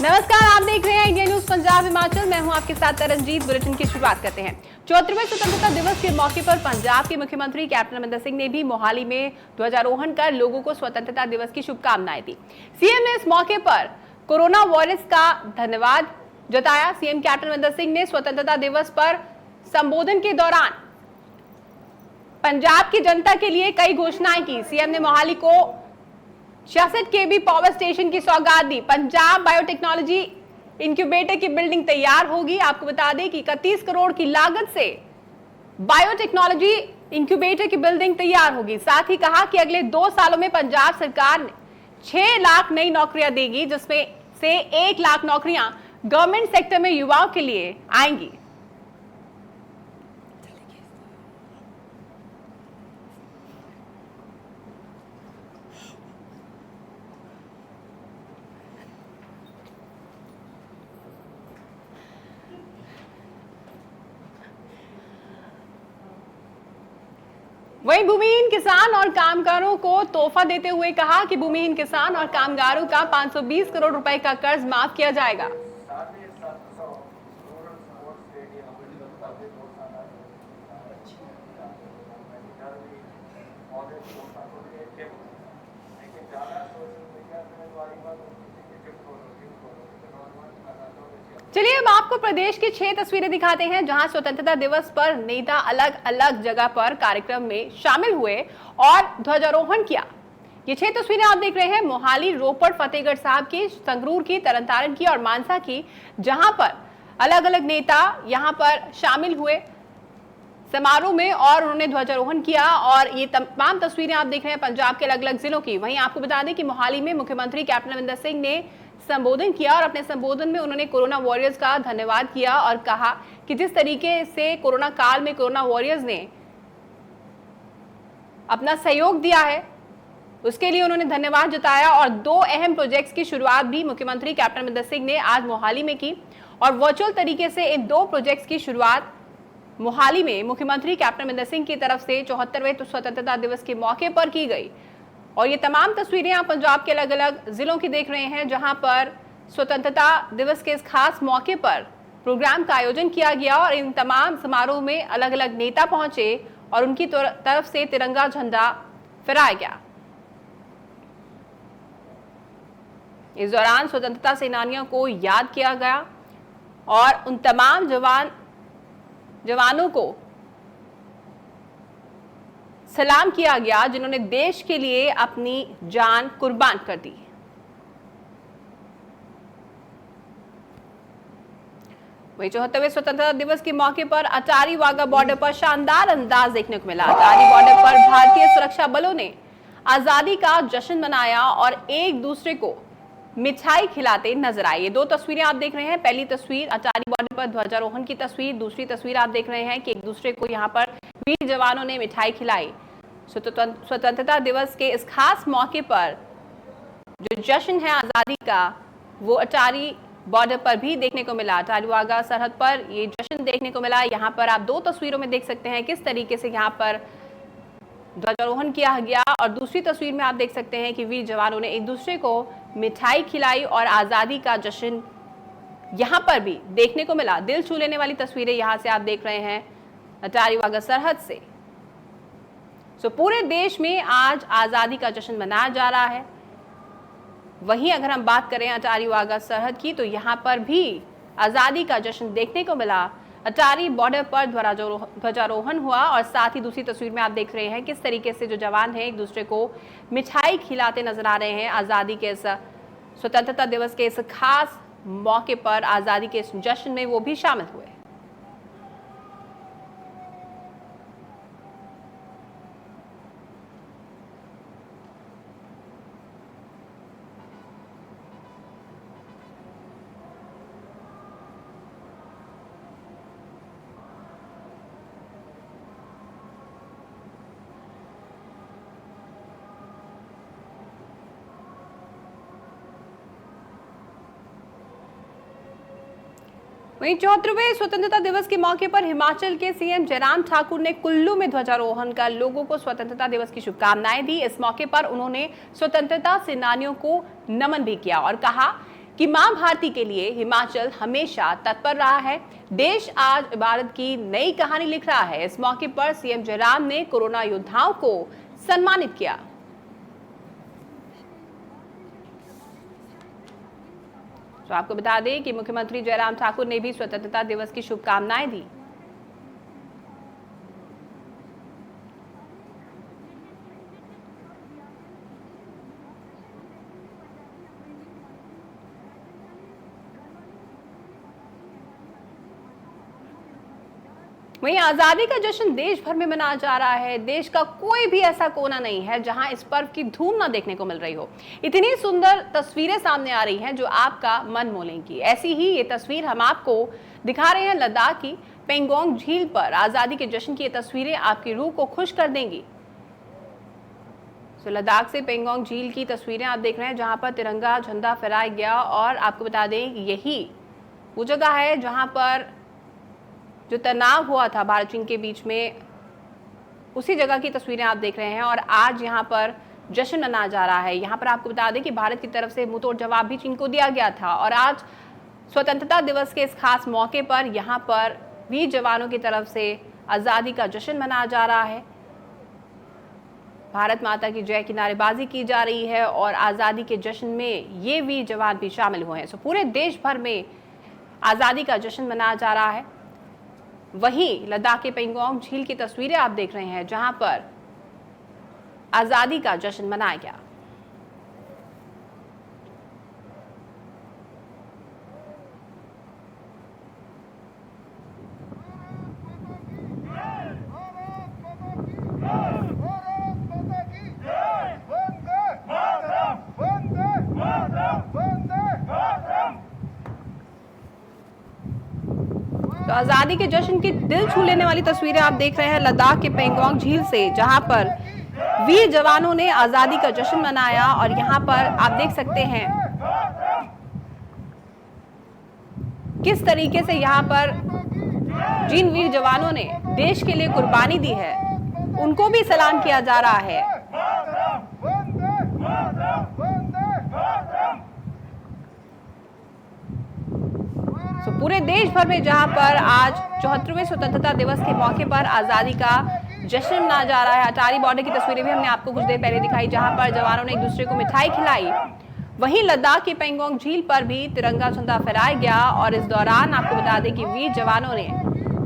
नमस्कार, आप देख रहे हैं इंडिया न्यूज पंजाब हिमाचल। मैं हूं आपके साथ तरनजीत। बुलेटिन की शुरुआत करते हैं। 74वें स्वतंत्रता दिवस के मौके पर पंजाब के मुख्यमंत्री कैप्टन अमरिंदर सिंह ने भी मोहाली में ध्वजारोहण कर लोगों को स्वतंत्रता दिवस की शुभकामनाएं दी। सीएम ने इस मौके पर कोरोना वॉरियर्स का धन्यवाद जताया। सीएम कैप्टन अमरिंदर सिंह ने स्वतंत्रता दिवस पर संबोधन के दौरान पंजाब की जनता के लिए कई घोषणाएं की। सीएम ने मोहाली को 66 केवी पावर स्टेशन की सौगात दी। पंजाब बायोटेक्नोलॉजी इंक्यूबेटर की बिल्डिंग तैयार होगी। आपको बता दें कि 31 करोड़ की लागत से बायोटेक्नोलॉजी इंक्यूबेटर की बिल्डिंग तैयार होगी। साथ ही कहा कि अगले 2 सालों में पंजाब सरकार 6 लाख नई नौकरियां देगी, जिसमें से 1 लाख नौकरियां गवर्नमेंट सेक्टर में युवाओं के लिए आएंगी। वहीं भूमिहीन किसान और कामगारों को तोहफा देते हुए कहा कि भूमिहीन किसान और कामगारों का 520 करोड़ रुपए का कर्ज माफ किया जाएगा। चलिए अब आपको प्रदेश की 6 तस्वीरें दिखाते हैं, जहां स्वतंत्रता दिवस पर नेता अलग अलग जगह पर कार्यक्रम में शामिल हुए और ध्वजारोहण किया। ये 6 तस्वीरें आप देख रहे हैं मोहाली, रोपड़, फतेहगढ़ साहब की, संगरूर की, तरनतारन की और मानसा की, जहां पर अलग अलग नेता यहां पर शामिल हुए समारोह में और उन्होंने ध्वजारोहण किया। और ये तमाम तस्वीरें आप देख रहे हैं पंजाब के अलग अलग जिलों की। वहीं आपको बता दें कि मोहाली में मुख्यमंत्री कैप्टन अमरिंदर सिंह ने संबोधन किया और अपने संबोधन में उन्होंने कोरोना वॉरियर्स का धन्यवाद किया और कहा कि जिस तरीके से कोरोना काल में कोरोना वॉरियर्स ने अपना सहयोग दिया है उसके लिए उन्होंने धन्यवाद जताया। और 2 अहम प्रोजेक्ट्स की शुरुआत भी मुख्यमंत्री कैप्टन अमरिंदर सिंह ने आज मोहाली में की और वर्चुअल तरीके से इन 2 प्रोजेक्ट्स की शुरुआत मोहाली में मुख्यमंत्री कैप्टन अमरिंदर सिंह की तरफ से 74वें स्वतंत्रता दिवस के मौके पर की गई। और ये तमाम तस्वीरें आप पंजाब के अलग अलग जिलों की देख रहे हैं, जहां पर स्वतंत्रता दिवस के इस खास मौके पर प्रोग्राम का आयोजन किया गया और इन तमाम समारोह में अलग अलग नेता पहुंचे और उनकी तरफ से तिरंगा झंडा फहराया गया। इस दौरान स्वतंत्रता सेनानियों को याद किया गया और उन तमाम जवानों को सलाम किया गया जिन्होंने देश के लिए अपनी जान कुर्बान कर दी। वहीं 74वें स्वतंत्रता दिवस के मौके पर अटारी वाघा बॉर्डर पर शानदार अंदाज देखने को मिला। अटारी बॉर्डर पर भारतीय सुरक्षा बलों ने आजादी का जश्न मनाया और एक दूसरे को मिठाई खिलाते नजर आए। ये 2 तस्वीरें आप देख रहे हैं। पहली तस्वीर अटारी बॉर्डर पर ध्वजारोहण की तस्वीर, दूसरी तस्वीर आप देख रहे हैं कि एक दूसरे को यहाँ पर वीर जवानों ने मिठाई खिलाई। स्वतंत्रता दिवस के इस खास मौके पर जो जश्न है आजादी का, वो अटारी बॉर्डर पर भी देखने को मिला। अटारी वाघा सरहद पर ये जश्न देखने को मिला। यहाँ पर आप 2 तस्वीरों में देख सकते हैं किस तरीके से यहाँ पर ध्वजारोहण किया गया और दूसरी तस्वीर में आप देख सकते हैं कि वीर जवानों ने एक दूसरे को मिठाई खिलाई और आजादी का जश्न यहाँ पर भी देखने को मिला। दिल छू लेने वाली तस्वीरें यहाँ से आप देख रहे हैं अटारी वाघा सरहद से। पूरे देश में आज आजादी का जश्न मनाया जा रहा है। वहीं अगर हम बात करें अटारी वाघा सरहद की, तो यहाँ पर भी आजादी का जश्न देखने को मिला। अटारी बॉर्डर पर ध्वजारोहण हुआ और साथ ही दूसरी तस्वीर में आप देख रहे हैं किस तरीके से जो जवान हैं एक दूसरे को मिठाई खिलाते नजर आ रहे हैं। आजादी के इस स्वतंत्रता दिवस के इस खास मौके पर आजादी के इस जश्न में वो भी शामिल हुए। वहीं 74वें स्वतंत्रता दिवस के मौके पर हिमाचल के सीएम जयराम ठाकुर ने कुल्लू में ध्वजारोहण कर लोगों को स्वतंत्रता दिवस की शुभकामनाएं दी। इस मौके पर उन्होंने स्वतंत्रता सेनानियों को नमन भी किया और कहा कि मां भारती के लिए हिमाचल हमेशा तत्पर रहा है। देश आज भारत की नई कहानी लिख रहा है। इस मौके पर सीएम जयराम ने कोरोना योद्धाओं को सम्मानित किया। तो आपको बता दें कि मुख्यमंत्री जयराम ठाकुर ने भी स्वतंत्रता दिवस की शुभकामनाएं दी। वहीं आजादी का जश्न देश भर में मनाया जा रहा है। देश का कोई भी ऐसा कोना नहीं है जहां इस पर्व की धूम न देखने को मिल रही हो। इतनी सुंदर तस्वीरें सामने आ रही हैं जो आपका मन मोह लेंगी। ऐसी ही ये तस्वीर हम आपको दिखा रहे हैं लद्दाख की पेंगोंग झील पर। आजादी के जश्न की ये तस्वीरें आपकी रूह को खुश कर देंगी। तो लद्दाख से पेंगोंग झील की तस्वीरें आप देख रहे हैं जहां पर तिरंगा झंडा फहराया गया। और आपको बता दें यही वो जगह है जहां पर जो तनाव हुआ था भारत चीन के बीच में, उसी जगह की तस्वीरें आप देख रहे हैं। और आज यहाँ पर जश्न मनाया जा रहा है। यहाँ पर आपको बता दें कि भारत की तरफ से मुंहतोड़ जवाब भी चीन को दिया गया था। और आज स्वतंत्रता दिवस के इस खास मौके पर यहाँ पर वीर जवानों की तरफ से आज़ादी का जश्न मनाया जा रहा है। भारत माता की जय की नारेबाजी की जा रही है और आज़ादी के जश्न में ये वीर जवान भी शामिल हुए हैं। पूरे देश भर में आज़ादी का जश्न मनाया जा रहा है। वहीं लद्दाख के पेंगोंग झील की तस्वीरें आप देख रहे हैं जहां पर आजादी का जश्न मनाया गया। तो आजादी के जश्न की दिल छू लेने वाली तस्वीरें आप देख रहे हैं लद्दाख के पेंगोंग झील से, जहां पर वीर जवानों ने आजादी का जश्न मनाया। और यहां पर आप देख सकते हैं किस तरीके से यहां पर जिन वीर जवानों ने देश के लिए कुर्बानी दी है उनको भी सलाम किया जा रहा है। तो पूरे देश भर में जहां पर आज 74वें स्वतंत्रता दिवस के मौके पर आजादी का जश्न मनाया जा रहा है। अटारी बॉर्डर की तस्वीरें भी हमने आपको कुछ देर पहले दिखाई, जहां पर जवानों ने एक दूसरे को मिठाई खिलाई। वहीं लद्दाख की पेंगोंग झील पर भी तिरंगा झंडा फहराया गया। और इस दौरान आपको बता दें कि वीर जवानों ने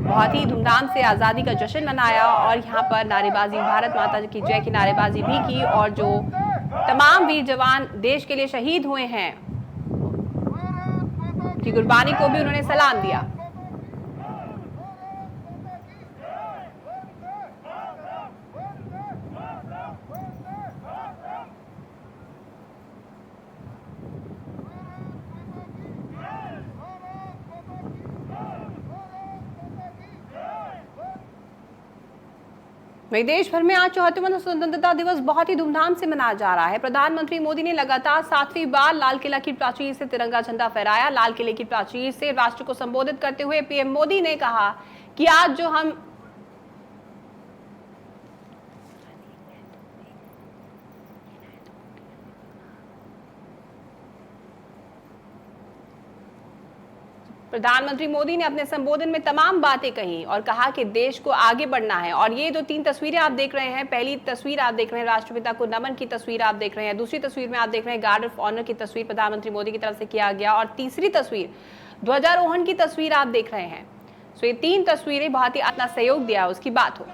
बहुत ही धूमधाम से आजादी का जश्न मनाया और यहाँ पर नारेबाजी, भारत माता की जय की नारेबाजी भी की। और जो तमाम वीर जवान देश के लिए शहीद हुए हैं की कुर्बानी को भी उन्होंने सलाम दिया। वहीं देश भर में आज 74वां स्वतंत्रता दिवस बहुत ही धूमधाम से मनाया जा रहा है। प्रधानमंत्री मोदी ने लगातार 7वीं बार लाल किला की प्राचीर से तिरंगा झंडा फहराया। लाल किले की प्राचीर से राष्ट्र को संबोधित करते हुए पीएम मोदी ने कहा कि आज जो हम प्रधानमंत्री मोदी ने अपने संबोधन में तमाम बातें कही और कहा कि देश को आगे बढ़ना है। और ये जो 3 तस्वीरें आप देख रहे हैं, पहली तस्वीर आप देख रहे हैं राष्ट्रपिता को नमन की तस्वीर आप देख रहे हैं, दूसरी तस्वीर में आप देख रहे हैं गार्ड ऑफ ऑनर की तस्वीर प्रधानमंत्री मोदी की तरफ से किया गया, और तीसरी तस्वीर ध्वजारोहण की तस्वीर आप देख रहे हैं। तो ये 3 तस्वीरें बहुत ही अपना सहयोग दिया उसकी बात हो।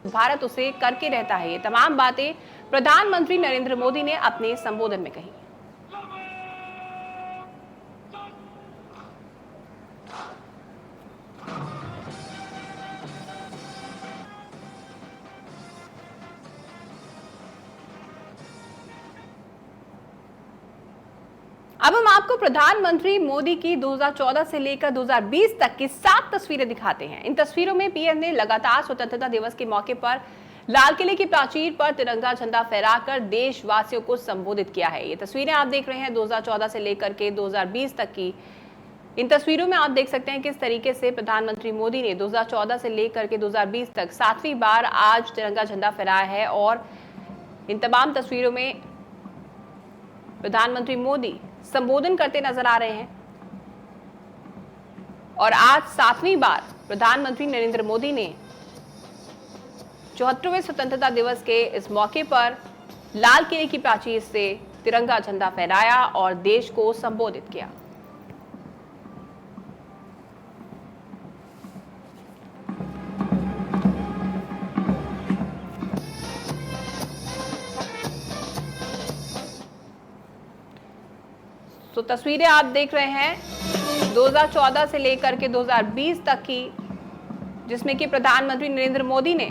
भारत उसे करके रहता है। ये तमाम बातें प्रधानमंत्री नरेंद्र मोदी ने अपने संबोधन में कही। अब हम आपको प्रधानमंत्री मोदी की 2014 से लेकर 2020 तक की 7 तस्वीरें दिखाते हैं। इन तस्वीरों में पीएम ने लगातार स्वतंत्रता दिवस के मौके पर लाल किले की प्राचीर पर तिरंगा झंडा फहराकर देशवासियों को संबोधित किया है। ये तस्वीरें आप देख रहे हैं 2014 से लेकर के 2020 तक की। इन तस्वीरों में आप देख सकते हैं किस तरीके से प्रधानमंत्री मोदी ने 2014 से लेकर के 2020 तक 7वीं बार आज तिरंगा झंडा फहराया है। और इन तमाम तस्वीरों में प्रधानमंत्री मोदी संबोधन करते नजर आ रहे हैं और आज 7वीं बार प्रधानमंत्री नरेंद्र मोदी ने 74वें स्वतंत्रता दिवस के इस मौके पर लाल किले की प्राचीर से तिरंगा झंडा फहराया और देश को संबोधित किया। तो तस्वीरें आप देख रहे हैं 2014 से लेकर के 2020 तक की, जिसमें कि प्रधानमंत्री नरेंद्र मोदी ने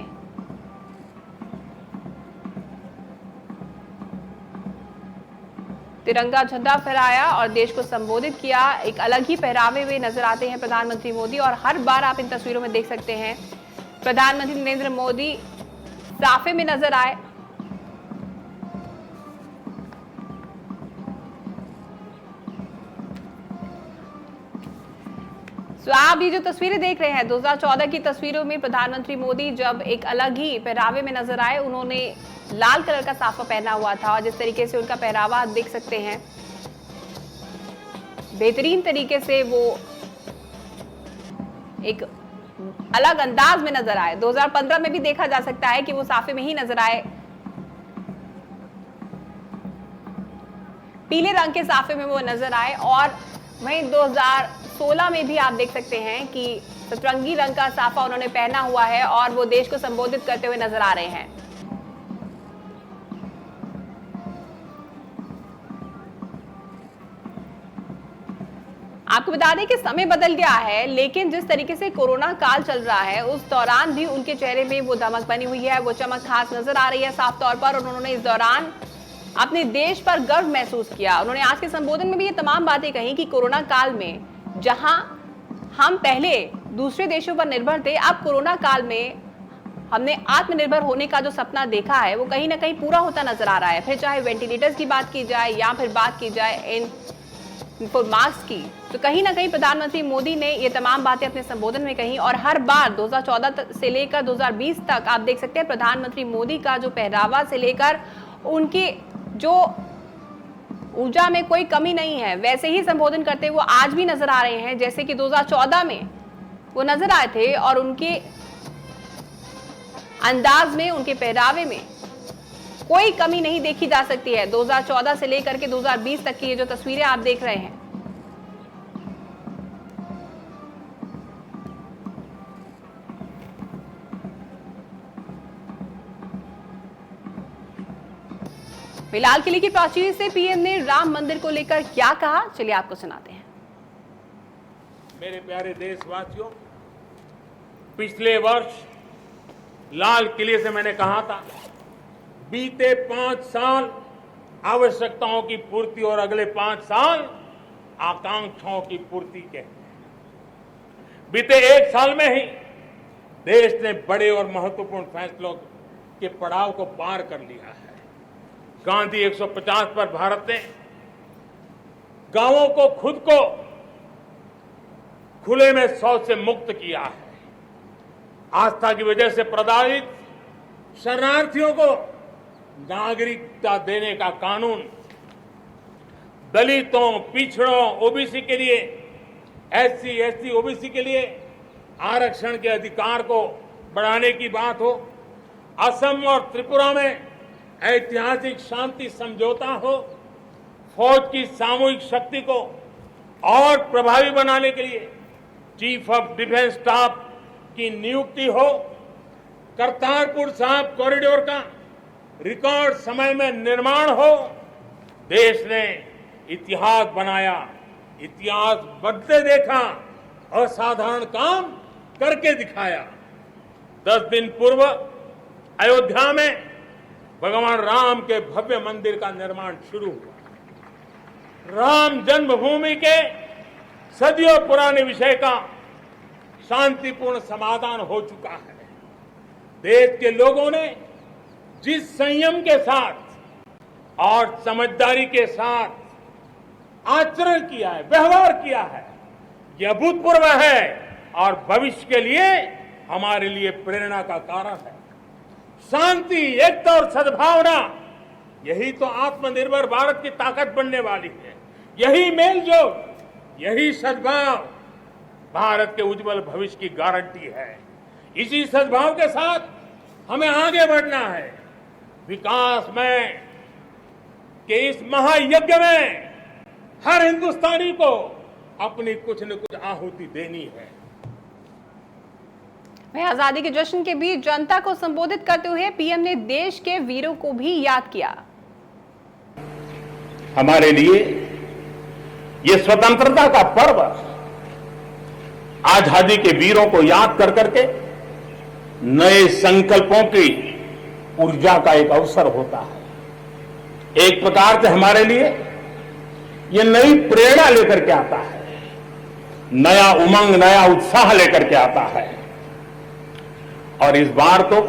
तिरंगा झंडा फहराया और देश को संबोधित किया। एक अलग ही पहरावे में नजर आते हैं प्रधानमंत्री मोदी और हर बार आप इन तस्वीरों में देख सकते हैं प्रधानमंत्री नरेंद्र मोदी साफे में नजर आए। तो आप ये जो तस्वीरें देख रहे हैं 2014 की तस्वीरों में प्रधानमंत्री मोदी जब एक अलग ही पहरावे में नजर आए, उन्होंने लाल कलर का साफा पहना हुआ था और जिस तरीके से उनका पहरावा आप देख सकते हैं, बेहतरीन तरीके से वो एक अलग अंदाज में नजर आए। 2015 में भी देखा जा सकता है कि वो साफे में ही नजर आए, पीले रंग के साफे में वो नजर आए। और वहीं 2016 में भी आप देख सकते हैं कि सतरंगी रंग का साफा उन्होंने पहना हुआ है और वो देश को संबोधित करते हुए नजर आ रहे हैं। आपको बता दें कि समय बदल गया है, लेकिन जिस तरीके से कोरोना काल चल रहा है उस दौरान भी उनके चेहरे में वो धमक बनी हुई है, वो चमक खास नजर आ रही है साफ तौर पर। और उन्होंने इस दौरान अपने देश पर गर्व महसूस किया। उन्होंने आज के संबोधन में भी ये तमाम बातें कही कि कोरोना काल में जहां हम पहले दूसरे देशों पर निर्भर थे, अब कोरोना काल में हमने आत्मनिर्भर होने का जो सपना देखा है वो कहीं ना कहीं पूरा होता नजर आ रहा है। फिर चाहे वेंटिलेटर्स की बात की जाए या फिर बात की जाए इन मास्क की, तो कहीं ना कहीं प्रधानमंत्री मोदी ने ये तमाम बातें अपने संबोधन में कही। और हर बार 2014 से लेकर 2020 तक आप देख सकते हैं प्रधानमंत्री मोदी का जो पहरावा से लेकर उनकी जो ऊर्जा में कोई कमी नहीं है, वैसे ही संबोधन करते हुए आज भी नजर आ रहे हैं जैसे कि 2014 में वो नजर आए थे। और उनके अंदाज में, उनके पहरावे में कोई कमी नहीं देखी जा सकती है। 2014 से लेकर के 2020 तक की ये जो तस्वीरें आप देख रहे हैं, लाल किले की प्राचीर से पीएम ने राम मंदिर को लेकर क्या कहा, चलिए आपको सुनाते हैं। मेरे प्यारे देशवासियों, पिछले वर्ष लाल किले से मैंने कहा था बीते 5 साल आवश्यकताओं की पूर्ति और अगले 5 साल आकांक्षाओं की पूर्ति के। बीते 1 साल में ही देश ने बड़े और महत्वपूर्ण फैसलों के पड़ाव को पार कर लिया है। गांधी 150 पर भारत ने गांवों को खुद को खुले में शौच से मुक्त किया है। आस्था की वजह से प्रताड़ित शरणार्थियों को नागरिकता देने का कानून, दलितों, पिछड़ों, ओबीसी के लिए, एससी, एसटी, ओबीसी के लिए आरक्षण के अधिकार को बढ़ाने की बात हो, असम और त्रिपुरा में ऐतिहासिक शांति समझौता हो, फौज की सामूहिक शक्ति को और प्रभावी बनाने के लिए चीफ ऑफ डिफेंस स्टाफ की नियुक्ति हो, करतारपुर साहिब कॉरिडोर का रिकॉर्ड समय में निर्माण हो। देश ने इतिहास बनाया, इतिहास बदलते देखा, असाधारण काम करके दिखाया। 10 दिन पूर्व अयोध्या में भगवान राम के भव्य मंदिर का निर्माण शुरू हुआ। राम जन्मभूमि के सदियों पुराने विषय का शांतिपूर्ण समाधान हो चुका है। देश के लोगों ने जिस संयम के साथ और समझदारी के साथ आचरण किया है, व्यवहार किया है, यह अभूतपूर्व है और भविष्य के लिए हमारे लिए प्रेरणा का कारण है। शांति, एकता और सद्भावना यही तो आत्मनिर्भर भारत की ताकत बनने वाली है। यही मेलजोल, यही सद्भाव भारत के उज्जवल भविष्य की गारंटी है। इसी सद्भाव के साथ हमें आगे बढ़ना है। विकास में के इस महायज्ञ में हर हिंदुस्तानी को अपनी कुछ न कुछ आहुति देनी है। वहीं आजादी के जश्न के बीच जनता को संबोधित करते हुए पीएम ने देश के वीरों को भी याद किया। हमारे लिए ये स्वतंत्रता का पर्व आजादी के वीरों को याद कर करके नए संकल्पों की ऊर्जा का एक अवसर होता है। एक प्रकार से हमारे लिए ये नई प्रेरणा लेकर के आता है, नया उमंग, नया उत्साह लेकर के आता है। और इस बार तो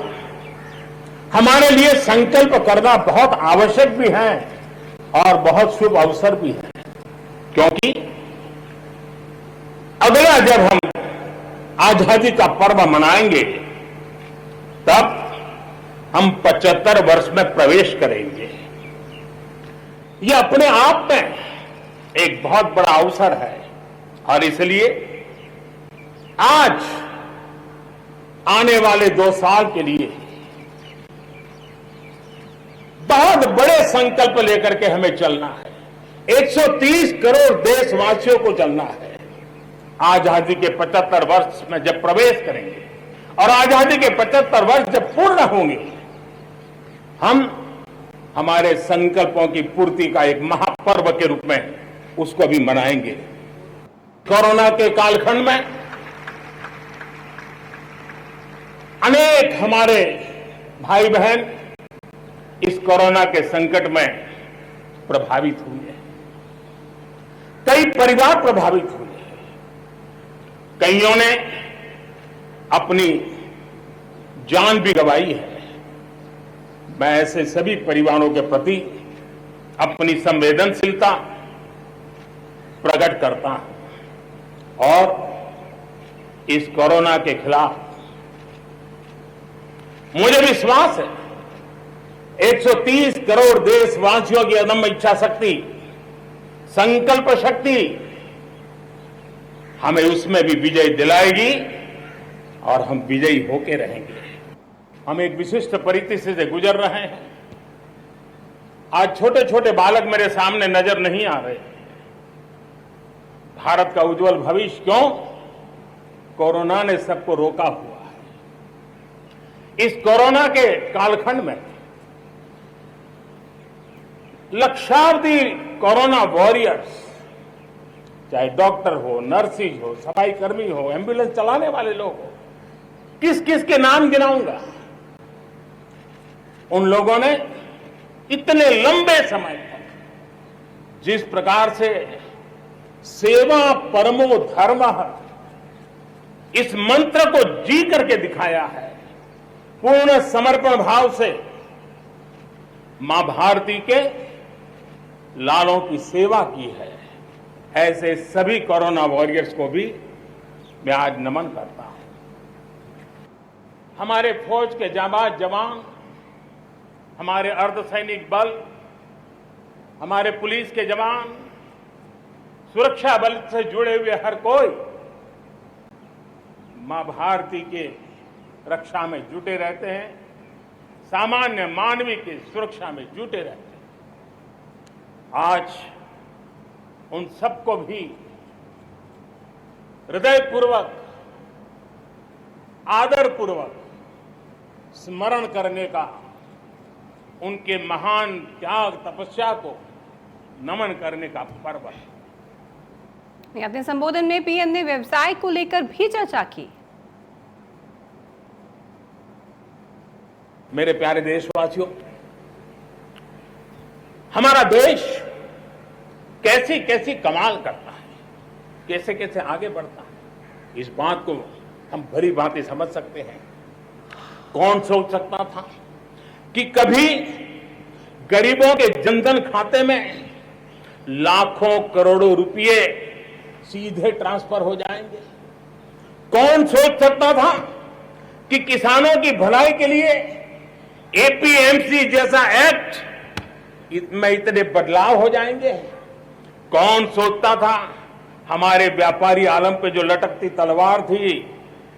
हमारे लिए संकल्प करना बहुत आवश्यक भी है और बहुत शुभ अवसर भी है, क्योंकि अगला जब हम आजादी का पर्व मनाएंगे तब हम 75 वर्ष में प्रवेश करेंगे। यह अपने आप में एक बहुत बड़ा अवसर है और इसलिए आज आने वाले 2 साल के लिए बहुत बड़े संकल्प लेकर के हमें चलना है। 130 करोड़ देशवासियों को चलना है। आजादी के 75 वर्ष में जब प्रवेश करेंगे और आजादी के 75 वर्ष जब पूर्ण होंगे, हम हमारे संकल्पों की पूर्ति का एक महापर्व के रूप में उसको भी मनाएंगे। कोरोना के कालखंड में अनेक हमारे भाई बहन इस कोरोना के संकट में प्रभावित हुए हैं। कई परिवार प्रभावित हुए हैं। कईयों ने अपनी जान भी गंवाई है। मैं ऐसे सभी परिवारों के प्रति अपनी संवेदनशीलता प्रकट करता हूं और इस कोरोना के खिलाफ मुझे विश्वास है 130 करोड़ देशवासियों की अदम्य इच्छा शक्ति, संकल्प शक्ति हमें उसमें भी विजय दिलाएगी और हम विजयी होके रहेंगे। हम एक विशिष्ट परिस्थिति से गुजर रहे हैं। आज छोटे छोटे बालक मेरे सामने नजर नहीं आ रहे। भारत का उज्जवल भविष्य क्यों? कोरोना ने सबको रोका हुआ है। इस कोरोना के कालखंड में लक्षावधि कोरोना वॉरियर्स, चाहे डॉक्टर हो, नर्सिस हो, सफाई कर्मी हो, एम्बुलेंस चलाने वाले लोग हो, किस किस के नाम गिनाऊंगा। उन लोगों ने इतने लंबे समय तक जिस प्रकार से सेवा परमो धर्मः इस मंत्र को जी करके दिखाया है, पूर्ण समर्पण भाव से मां भारती के लालों की सेवा की है, ऐसे सभी कोरोना वॉरियर्स को भी मैं आज नमन करता हूं। हमारे फौज के जाबाज जवान, हमारे अर्धसैनिक बल, हमारे पुलिस के जवान, सुरक्षा बल से जुड़े हुए हर कोई मां भारती के रक्षा में जुटे रहते हैं, सामान्य मानवीय की सुरक्षा में जुटे रहते हैं। आज उन सबको भी हृदयपूर्वक, आदरपूर्वक स्मरण करने का, उनके महान त्याग तपस्या को नमन करने का पर्व है। अपने संबोधन में पीएम ने व्यवसाय को लेकर भी चर्चा की। मेरे प्यारे देशवासियों, हमारा देश कैसी कैसी कमाल करता है, कैसे कैसे आगे बढ़ता है, इस बात को हम भली भांति समझ सकते हैं। कौन सोच सकता था कि कभी गरीबों के जनधन खाते में लाखों करोड़ों रुपए सीधे ट्रांसफर हो जाएंगे। कौन सोच सकता था कि किसानों की भलाई के लिए एपीएमसी जैसा एक्ट में इतने बदलाव हो जाएंगे। कौन सोचता था हमारे व्यापारी आलम पे जो लटकती तलवार थी,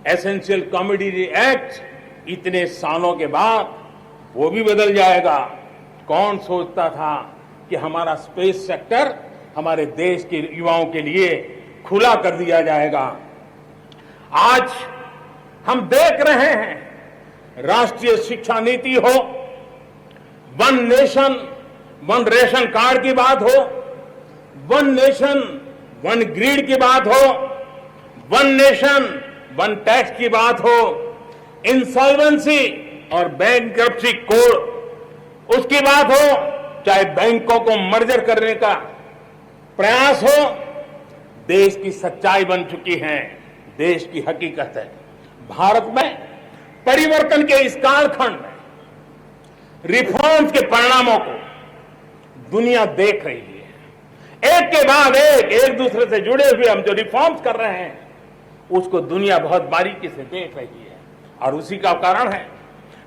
एसेंशियल कमोडिटी एक्ट, इतने सालों के बाद वो भी बदल जाएगा। कौन सोचता था कि हमारा स्पेस सेक्टर हमारे देश के युवाओं के लिए खुला कर दिया जाएगा। आज हम देख रहे हैं, राष्ट्रीय शिक्षा नीति हो, one nation one ration card की बात हो, वन नेशन वन ग्रिड की बात हो, वन नेशन वन टैक्स की बात हो, इंसॉल्वेंसी और बैंकरप्सी कोड उसकी बात हो, चाहे बैंकों को मर्जर करने का प्रयास हो, देश की सच्चाई बन चुकी है, देश की हकीकत है। भारत में परिवर्तन के इस कालखंड में रिफॉर्म्स के परिणामों को दुनिया देख रही है। एक के बाद एक दूसरे से जुड़े हुए हम जो रिफॉर्म्स कर रहे हैं उसको दुनिया बहुत बारीकी से देख रही है, और उसी का कारण है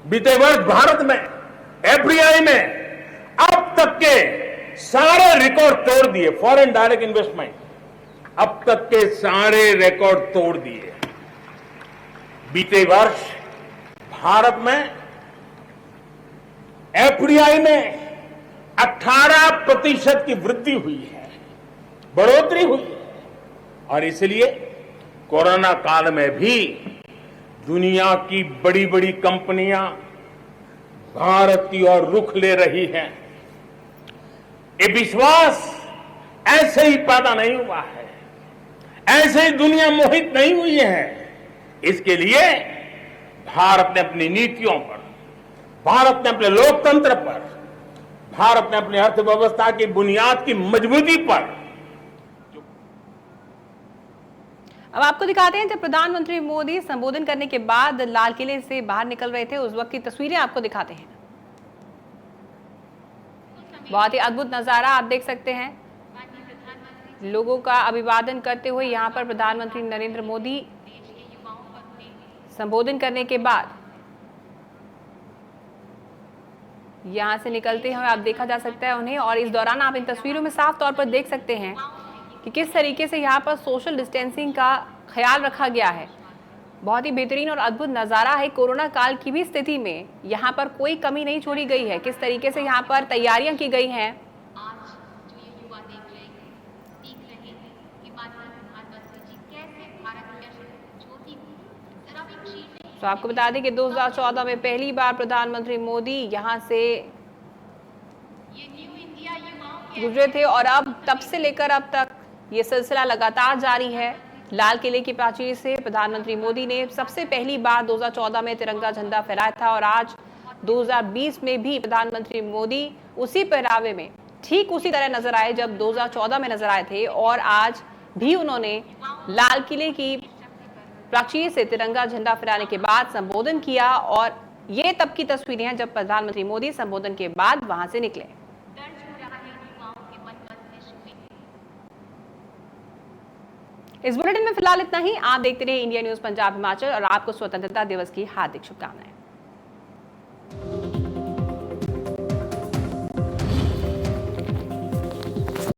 बीते वर्ष भारत में एफडीआई में अब तक के सारे रिकॉर्ड तोड़ दिए। फॉरेन डायरेक्ट इन्वेस्टमेंट अब तक के सारे रिकॉर्ड तोड़ दिए। बीते वर्ष भारत में एफडीआई में 18% की वृद्धि हुई है, बढ़ोतरी हुई है, और इसलिए कोरोना काल में भी दुनिया की बड़ी बड़ी कंपनियां भारत की ओर रुख ले रही हैं। ये विश्वास ऐसे ही पैदा नहीं हुआ है, ऐसे ही दुनिया मोहित नहीं हुई है। इसके लिए भारत ने अपनी नीतियों पर, भारत ने अपने लोकतंत्र पर, भारत ने अपनी अर्थव्यवस्था की बुनियाद की मजबूती पर। अब आपको दिखाते हैं जब प्रधानमंत्री मोदी संबोधन करने के बाद लाल किले से बाहर निकल रहे थे, उस वक्त की तस्वीरें आपको दिखाते हैं। बहुत ही अद्भुत नजारा आप देख सकते हैं, लोगों का अभिवादन करते हुए यहाँ पर प्रधानमंत्री नरेंद्र मोदी संबोधन करने के बाद यहां से निकलते हुए आप देखा जा सकता है उन्हें। और इस दौरान आप इन तस्वीरों में साफ तौर पर देख सकते हैं कि किस तरीके से यहाँ पर सोशल डिस्टेंसिंग का ख्याल रखा गया है। बहुत ही बेहतरीन और अद्भुत नज़ारा है। कोरोना काल की भी स्थिति में यहाँ पर कोई कमी नहीं छोड़ी गई है। किस तरीके से यहाँ पर तैयारियां की गई हैं। तो आपको बता दें कि 2014 में पहली बार प्रधानमंत्री मोदी यहां से गुजरे थे, और अब तब से लेकर अब तक ये सिलसिला लगातार जारी है। लाल किले की प्राचीर से प्रधानमंत्री मोदी ने सबसे पहली बार 2014 में तिरंगा झंडा फहराया था, और आज 2020 में भी प्रधानमंत्री मोदी उसी पहरावे में ठीक उसी तरह नजर आए जब 2014 में नजर आए थे। और आज भी उन्होंने लाल किले की प्राचीर से तिरंगा झंडा फहराने के बाद संबोधन किया, और ये तब की तस्वीरें हैं जब प्रधानमंत्री मोदी संबोधन के बाद वहां से निकले। इस बुलेटिन में फिलहाल इतना ही। आप देखते रहिए इंडिया न्यूज पंजाब हिमाचल, और आपको स्वतंत्रता दिवस की हार्दिक शुभकामनाएं।